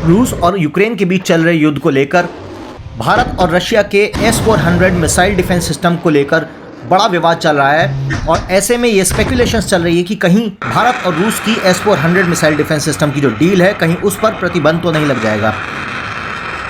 रूस और यूक्रेन के बीच चल रहे युद्ध को लेकर भारत और रशिया के S-400 मिसाइल डिफेंस सिस्टम को लेकर बड़ा विवाद चल रहा है और ऐसे में ये स्पेकुलेशंस चल रही है कि कहीं भारत और रूस की S-400 मिसाइल डिफेंस सिस्टम की जो डील है कहीं उस पर प्रतिबंध तो नहीं लग जाएगा।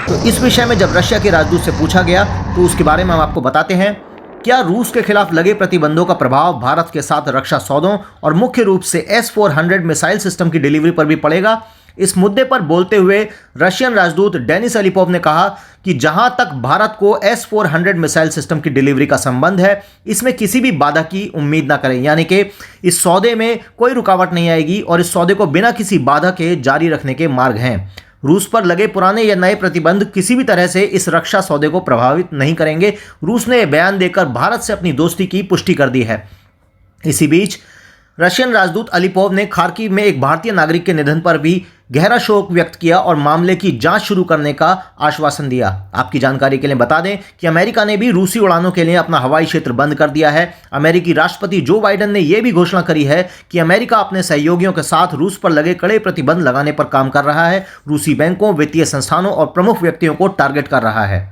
तो इस विषय में जब रशिया के राजदूत से पूछा गया तो उसके बारे में हम आपको बताते हैं। क्या रूस के खिलाफ लगे प्रतिबंधों का प्रभाव भारत के साथ रक्षा सौदों और मुख्य रूप से S-400 मिसाइल सिस्टम की डिलीवरी पर भी पड़ेगा? इस मुद्दे पर बोलते हुए रशियन राजदूत डेनिस अलीपोव ने कहा कि जहां तक भारत को S-400 मिसाइल सिस्टम की डिलीवरी का संबंध है, इसमें किसी भी बाधा की उम्मीद ना करें, यानी कि इस सौदे में कोई रुकावट नहीं आएगी और इस सौदे को बिना किसी बाधा के जारी रखने के मार्ग हैं। रूस पर लगे पुराने या नए प्रतिबंध किसी भी तरह से इस रक्षा सौदे को प्रभावित नहीं करेंगे। रूस ने यह बयान देकर भारत से अपनी दोस्ती की पुष्टि कर दी है। इसी बीच रशियन राजदूत अलीपोव ने खार्किव में एक भारतीय नागरिक के निधन पर भी गहरा शोक व्यक्त किया और मामले की जांच शुरू करने का आश्वासन दिया। आपकी जानकारी के लिए बता दें कि अमेरिका ने भी रूसी उड़ानों के लिए अपना हवाई क्षेत्र बंद कर दिया है। अमेरिकी राष्ट्रपति जो बाइडेन ने यह भी घोषणा करी है कि अमेरिका अपने सहयोगियों के साथ रूस पर लगे कड़े प्रतिबंध लगाने पर काम कर रहा है। रूसी बैंकों, वित्तीय संस्थानों और प्रमुख व्यक्तियों को टारगेट कर रहा है।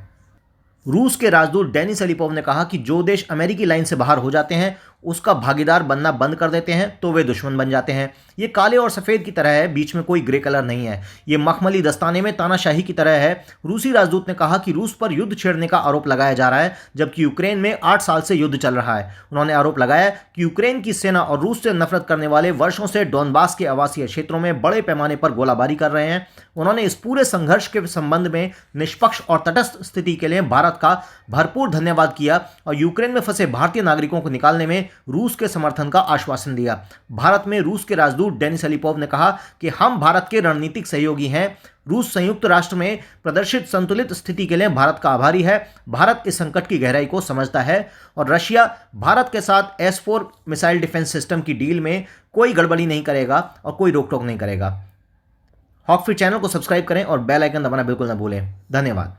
रूस के राजदूत डेनिस अलीपोव ने कहा कि जो देश अमेरिकी लाइन से बाहर हो जाते हैं, उसका भागीदार बनना बंद कर देते हैं, तो वे दुश्मन बन जाते हैं। ये काले और सफ़ेद की तरह है, बीच में कोई ग्रे कलर नहीं है। ये मखमली दस्ताने में तानाशाही की तरह है। रूसी राजदूत ने कहा कि रूस पर युद्ध छेड़ने का आरोप लगाया जा रहा है, जबकि यूक्रेन में 8 साल से युद्ध चल रहा है। उन्होंने आरोप लगाया कि यूक्रेन की सेना और रूस से नफरत करने वाले वर्षों से डोनबास के आवासीय क्षेत्रों में बड़े पैमाने पर गोलाबारी कर रहे हैं। उन्होंने इस पूरे संघर्ष के संबंध में निष्पक्ष और तटस्थ स्थिति के लिए भारत का भरपूर धन्यवाद किया और यूक्रेन में फंसे भारतीय नागरिकों को निकालने में रूस के समर्थन का आश्वासन दिया। भारत में रूस के राजदूत डेनिस अलीपोव ने कहा कि हम भारत के रणनीतिक सहयोगी हैं। रूस संयुक्त राष्ट्र में प्रदर्शित संतुलित स्थिति के लिए भारत का आभारी है। भारत इस संकट की गहराई को समझता है और रशिया भारत के साथ S-4 मिसाइल डिफेंस सिस्टम की डील में कोई गड़बड़ी नहीं करेगा और कोई रोक टोक नहीं करेगा। हॉकफिट चैनल को सब्सक्राइब करें और बेल आइकन दबाना बिल्कुल न भूलें। धन्यवाद।